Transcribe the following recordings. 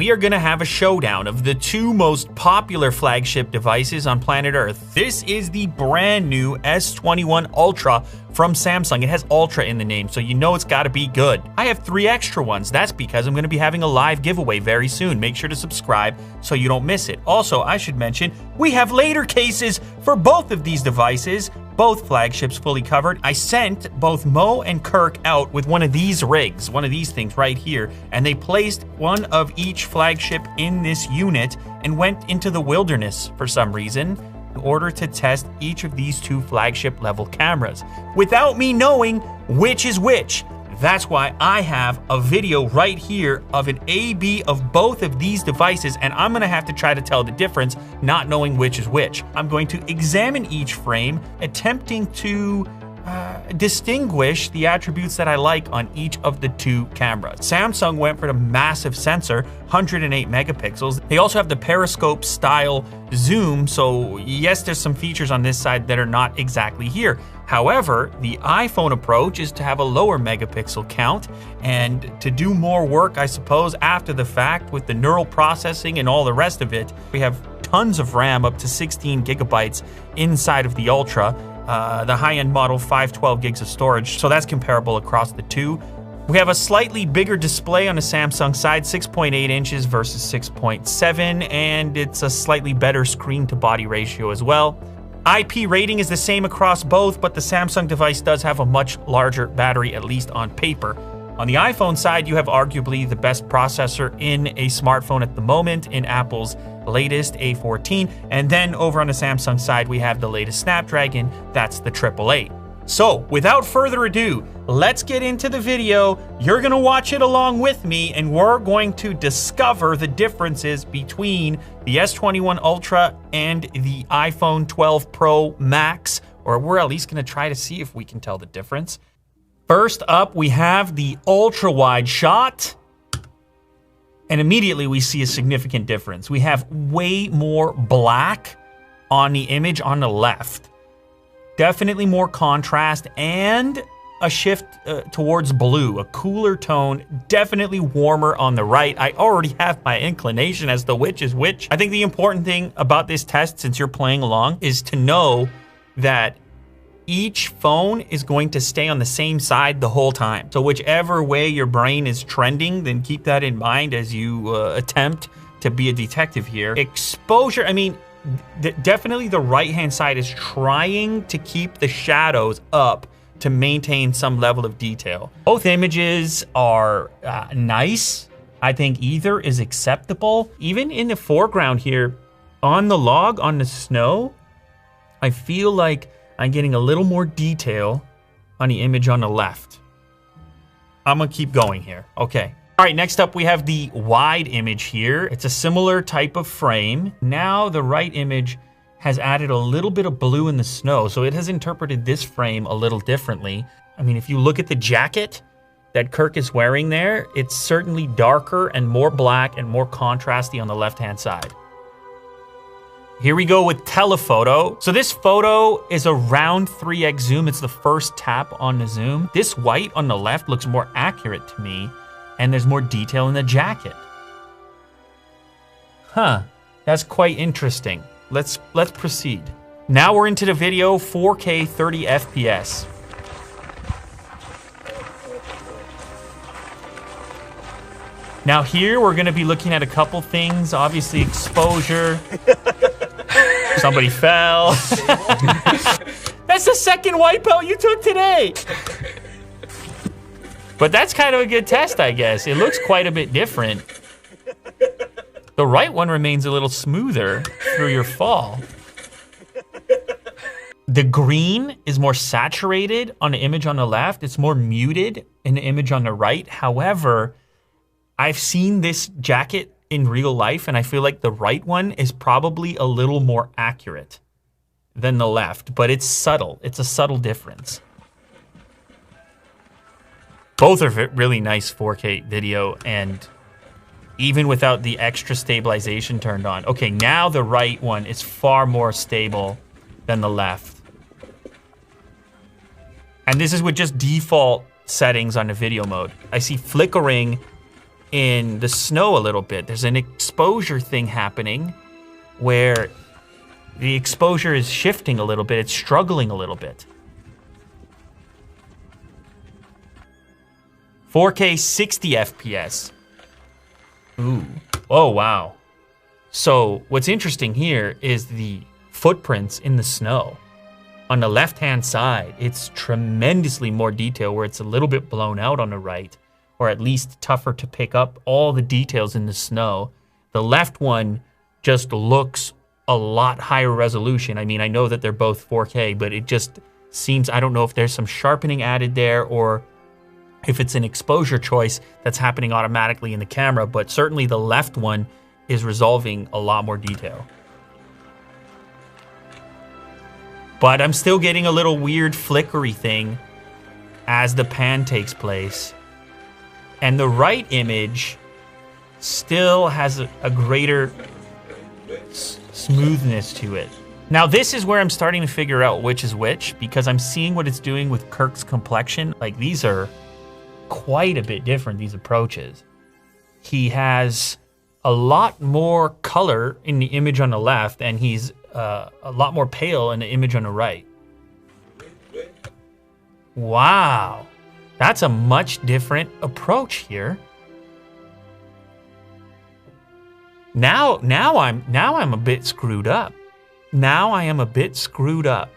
we are going to have a showdown of the two most popular flagship devices on planet Earth. This is the brand new S21 Ultra from Samsung. It has Ultra in the name, so you know it's got to be good. I have 3 extra ones. That's because I'm going to be having a live giveaway very soon. Make sure to subscribe so you don't miss it. Also, I should mention, we have later cases for both of these devices. Both flagships fully covered. I sent both Mo and Kirk out with one of these rigs, one of these things right here, and they placed one of each flagship in this unit and went into the wilderness for some reason in order to test each of these 2 flagship level cameras without me knowing which is which. That's why I have a video right here of an A/B of both of these devices, and I'm gonna have to try to tell the difference, not knowing which is which. I'm going to examine each frame, attempting to distinguish the attributes that I like on each of the 2 cameras. Samsung went for the massive sensor, 108 megapixels. They also have the periscope style zoom, so yes, there's some features on this side that are not exactly here. However, the iPhone approach is to have a lower megapixel count and to do more work, I suppose, after the fact with the neural processing and all the rest of it. We have tons of RAM, up to 16 gigabytes inside of the Ultra. The high-end model, 512 gigs of storage, so that's comparable across the 2. We have a slightly bigger display on the Samsung side, 6.8 inches versus 6.7, and it's a slightly better screen-to-body ratio as well. IP rating is the same across both, but the Samsung device does have a much larger battery, at least on paper. On the iPhone side, you have arguably the best processor in a smartphone at the moment in Apple's latest A14. And then over on the Samsung side, we have the latest Snapdragon, that's the 888. So without further ado, let's get into the video. You're gonna watch it along with me, and we're going to discover the differences between the S21 Ultra and the iPhone 12 Pro Max, or we're at least gonna try to see if we can tell the difference. First up, we have the ultra wide shot, and immediately we see a significant difference. We have way more black on the image on the left. Definitely more contrast and a shift towards blue, a cooler tone, definitely warmer on the right. I already have my inclination as to which is which. I think the important thing about this test, since you're playing along, is to know that each phone is going to stay on the same side the whole time. So whichever way your brain is trending, then keep that in mind as you attempt to be a detective here. Exposure, I mean, definitely the right-hand side is trying to keep the shadows up to maintain some level of detail. Both images are nice. I think either is acceptable. Even in the foreground here, on the log, on the snow, I feel like I'm getting a little more detail on the image on the left. I'm gonna keep going here. Okay. All right, next up we have the wide image here. It's a similar type of frame. Now the right image has added a little bit of blue in the snow, so it has interpreted this frame a little differently. I mean, if you look at the jacket that Kirk is wearing there, it's certainly darker and more black and more contrasty on the left-hand side. Here we go with telephoto. So this photo is around 3x zoom. It's the first tap on the zoom. This white on the left looks more accurate to me, and there's more detail in the jacket. Huh, that's quite interesting. Let's proceed. Now we're into the video, 4K 30 FPS. Now here we're gonna be looking at a couple things, obviously exposure. Somebody fell. That's the second wipeout you took today. But that's kind of a good test, I guess. It looks quite a bit different. The right one remains a little smoother through your fall. The green is more saturated on the image on the left. It's more muted in the image on the right. However, I've seen this jacket in real life, and I feel like the right one is probably a little more accurate than the left, but it's subtle. It's a subtle difference. Both are really nice 4K video, and even without the extra stabilization turned on. Okay, now the right one is far more stable than the left. And this is with just default settings on the video mode. I see flickering in the snow a little bit. There's an exposure thing happening where the exposure is shifting a little bit. It's struggling a little bit. 4K 60 FPS. Ooh. Oh, wow. So what's interesting here is the footprints in the snow. On the left-hand side, it's tremendously more detail where it's a little bit blown out on the right, or at least tougher to pick up all the details in the snow. The left one just looks a lot higher resolution. I mean, I know that they're both 4K, but it just seems, I don't know if there's some sharpening added there or if it's an exposure choice that's happening automatically in the camera, but certainly the left one is resolving a lot more detail. But I'm still getting a little weird flickery thing as the pan takes place. And the right image still has a greater smoothness to it. Now this is where I'm starting to figure out which is which, because I'm seeing what it's doing with Kirk's complexion. Like, these are quite a bit different, these approaches. He has a lot more color in the image on the left, and he's a lot more pale in the image on the right. Wow, that's a much different approach here. Now I'm a bit screwed up. Now I am a bit screwed up.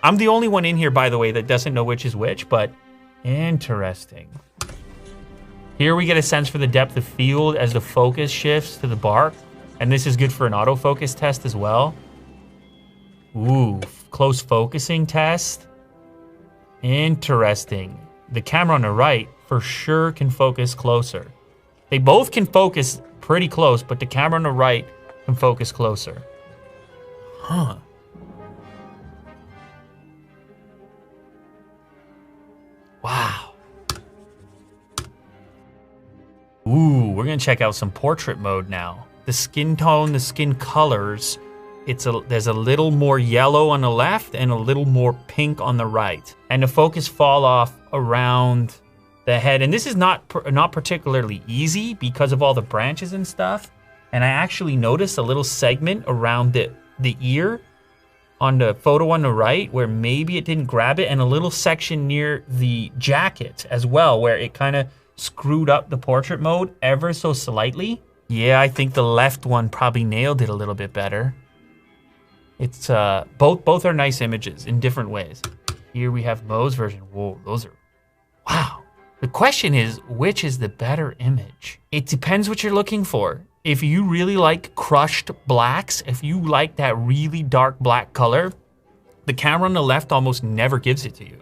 I'm the only one in here, by the way, that doesn't know which is which, but interesting. Here we get a sense for the depth of field as the focus shifts to the bark, and this is good for an autofocus test as well. Ooh, close focusing test. Interesting. The camera on the right for sure can focus closer. They both can focus pretty close, but the camera on the right can focus closer. Huh. Wow. Ooh, we're gonna check out some portrait mode now. The skin tone, the skin colors, there's a little more yellow on the left and a little more pink on the right. And the focus fall off around the head. And this is not particularly easy because of all the branches and stuff. And I actually noticed a little segment around the ear on the photo on the right where maybe it didn't grab it, and a little section near the jacket as well where it kind of screwed up the portrait mode ever so slightly. Yeah, I think the left one probably nailed it a little bit better. It's both are nice images in different ways. Here we have Mo's version. Whoa, those are, wow. The question is, which is the better image? It depends what you're looking for. If you really like crushed blacks, if you like that really dark black color, the camera on the left almost never gives it to you.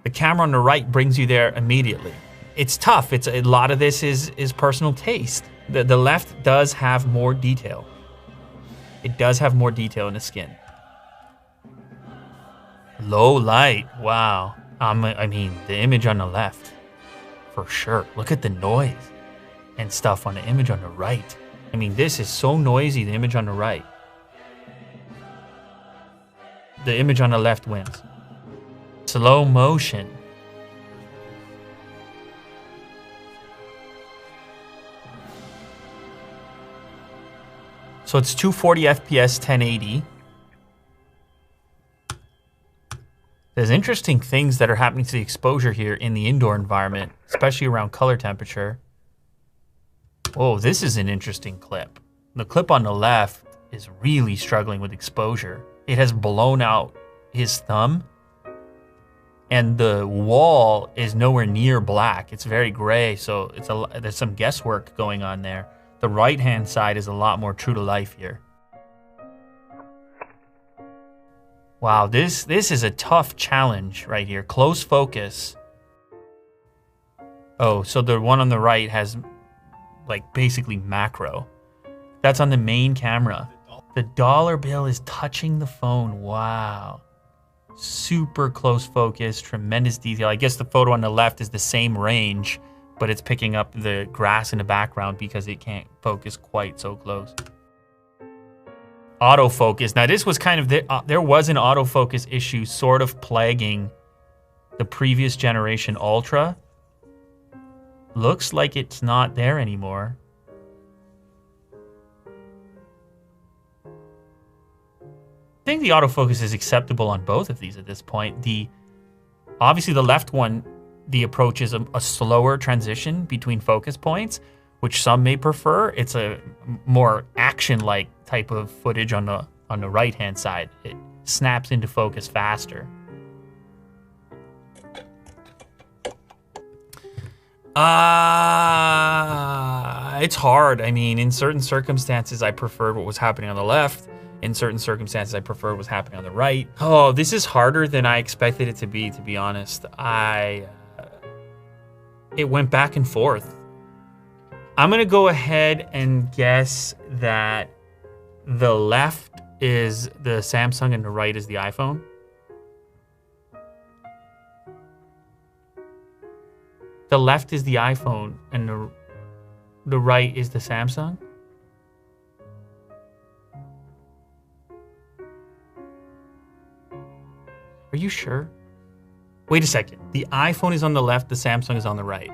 The camera on the right brings you there immediately. It's tough. A lot of this is personal taste. The left does have more detail. It does have more detail in the skin. Low light, wow. I mean, the image on the left, for sure. Look at the noise and stuff on the image on the right. I mean, this is so noisy, the image on the right. The image on the left wins. Slow motion. So it's 240 FPS, 1080. There's interesting things that are happening to the exposure here in the indoor environment, especially around color temperature. Oh, this is an interesting clip. The clip on the left is really struggling with exposure. It has blown out his thumb, and the wall is nowhere near black. It's very gray, so there's some guesswork going on there. The right-hand side is a lot more true to life here. Wow, this is a tough challenge right here. Close focus. Oh, so the one on the right has like basically macro. That's on the main camera. The dollar bill is touching the phone. Wow. Super close focus, tremendous detail. I guess the photo on the left is the same range, but it's picking up the grass in the background because it can't focus quite so close. Autofocus. Now this was kind of, there was an autofocus issue sort of plaguing the previous generation Ultra. Looks like it's not there anymore. I think the autofocus is acceptable on both of these at this point. Obviously the left one, the approach is a slower transition between focus points, which some may prefer. It's a more action-like type of footage on the right-hand side. It snaps into focus faster. It's hard. I mean, in certain circumstances, I preferred what was happening on the left. In certain circumstances, I prefer what was happening on the right. Oh, this is harder than I expected it to be honest. It went back and forth. I'm gonna go ahead and guess that the left is the Samsung and the right is the iPhone. The left is the iPhone and the right is the Samsung. Are you sure? Wait a second. The iPhone is on the left, the Samsung is on the right.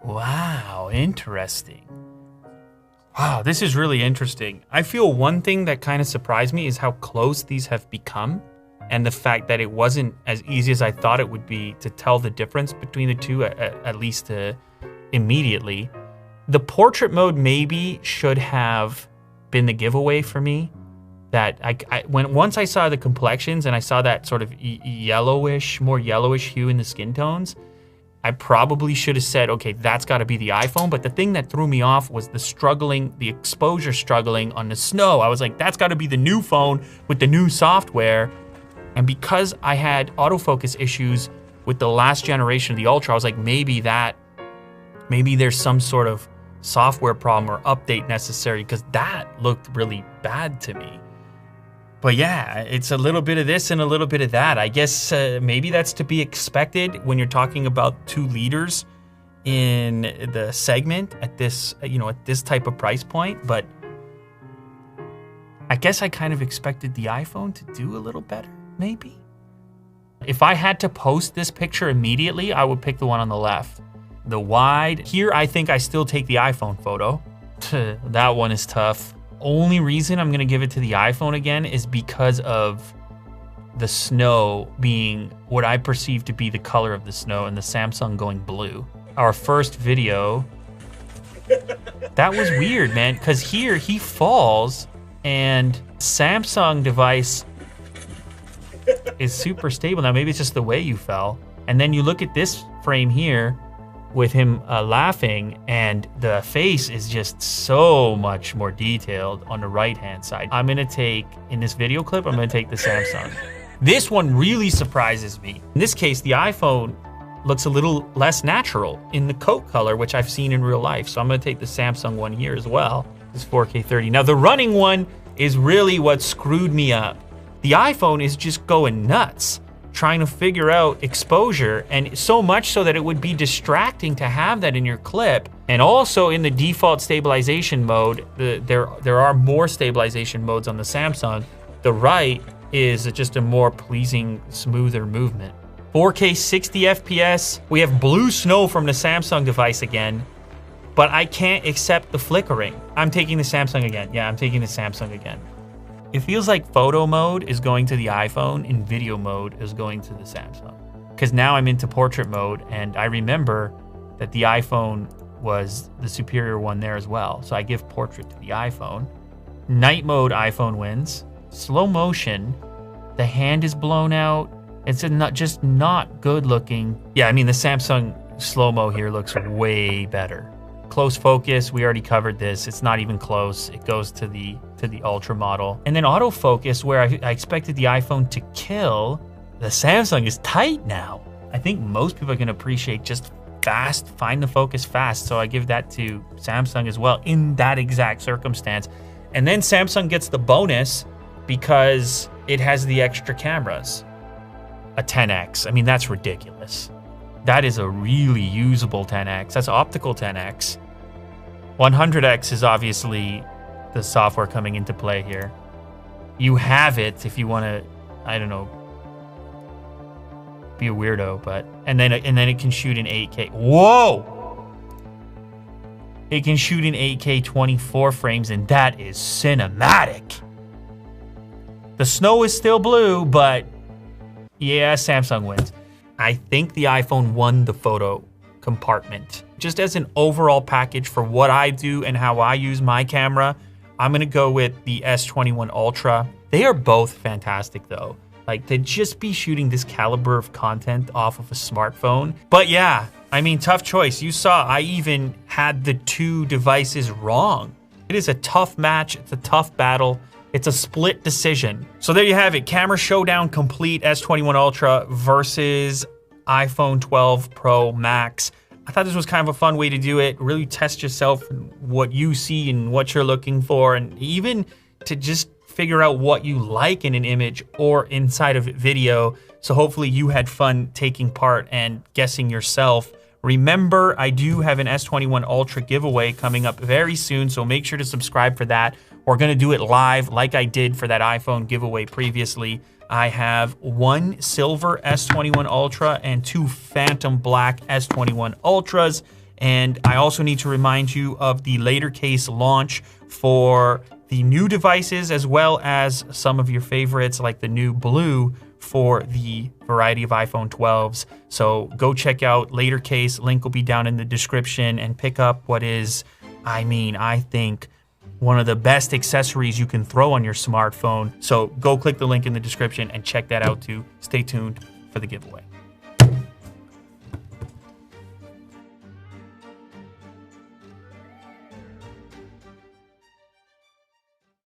Wow, interesting. Wow, this is really interesting. I feel one thing that kind of surprised me is how close these have become, and the fact that it wasn't as easy as I thought it would be to tell the difference between the two, at least immediately. The portrait mode maybe should have been the giveaway for me. That once I saw the complexions and I saw that sort of yellowish, more yellowish hue in the skin tones, I probably should have said, okay, that's got to be the iPhone. But the thing that threw me off was the exposure struggling on the snow. I was like, that's got to be the new phone with the new software. And because I had autofocus issues with the last generation of the Ultra, I was like, maybe there's some sort of software problem or update necessary, because that looked really bad to me. But yeah, it's a little bit of this and a little bit of that. I guess maybe that's to be expected when you're talking about 2 leaders in the segment at this, at this type of price point. But I guess I kind of expected the iPhone to do a little better, maybe. If I had to post this picture immediately, I would pick the one on the left. The wide. Here, I think I still take the iPhone photo. That one is tough. Only reason I'm gonna give it to the iPhone again is because of the snow being what I perceive to be the color of the snow and the Samsung going blue. Our first video, that was weird, man, because here he falls and Samsung device is super stable. Now maybe it's just the way you fell. And then you look at this frame here with him laughing, and the face is just so much more detailed on the right-hand side. I'm gonna take, in this video clip, I'm gonna take the Samsung. This one really surprises me. In this case, the iPhone looks a little less natural in the coat color, which I've seen in real life. So I'm gonna take the Samsung one here as well. This 4K 30. Now the running one is really what screwed me up. The iPhone is just going nuts, trying to figure out exposure, and so much so that it would be distracting to have that in your clip. And also in the default stabilization mode, there are more stabilization modes on the Samsung. The right is just a more pleasing, smoother movement. 4K 60 FPS. We have blue snow from the Samsung device again, but I can't accept the flickering. I'm taking the Samsung again. Yeah, I'm taking the Samsung again. It feels like photo mode is going to the iPhone and video mode is going to the Samsung. Because now I'm into portrait mode, and I remember that the iPhone was the superior one there as well. So I give portrait to the iPhone. Night mode, iPhone wins. Slow motion, the hand is blown out. It's just not good looking. Yeah, I mean the Samsung slow-mo here looks way better. Close focus, we already covered this. It's not even close. It goes to the Ultra model. And then autofocus, where I expected the iPhone to kill, the Samsung is tight now. I think most people are gonna appreciate just fast, find the focus fast. So I give that to Samsung as well in that exact circumstance. And then Samsung gets the bonus because it has the extra cameras. A 10X, I mean, that's ridiculous. That is a really usable 10X. That's optical 10X. 100X is obviously the software coming into play here. you have it if you want to, I don't know, be a weirdo, but and then it can shoot in 8K. Whoa! It can shoot in 8K 24 frames, and that is cinematic. The snow is still blue, but yeah, Samsung wins. I think the iPhone won the photo compartment. Just as an overall package for what I do and how I use my camera, I'm gonna go with the S21 Ultra. They are both fantastic though. Like, to just be shooting this caliber of content off of a smartphone. But yeah, I mean, tough choice. You saw I even had the two devices wrong. It is a tough match. It's a tough battle. It's a split decision. So there you have it. Camera showdown complete. S21 Ultra versus iPhone 12 Pro Max. I thought this was kind of a fun way to do it. Really test yourself, what you see and what you're looking for, and even to just figure out what you like in an image or inside of video. So hopefully you had fun taking part and guessing yourself. Remember, I do have an S21 Ultra giveaway coming up very soon, so make sure to subscribe for that. We're gonna do it live like I did for that iPhone giveaway previously. I have one silver S21 Ultra and two phantom black S21 Ultras. And I also need to remind you of the later case launch for the new devices, as well as some of your favorites like the new blue for the variety of iPhone 12s. So go check out later case, link will be down in the description, and pick up what is, I mean, I think one of the best accessories you can throw on your smartphone. So go click the link in the description and check that out too. Stay tuned for the giveaway.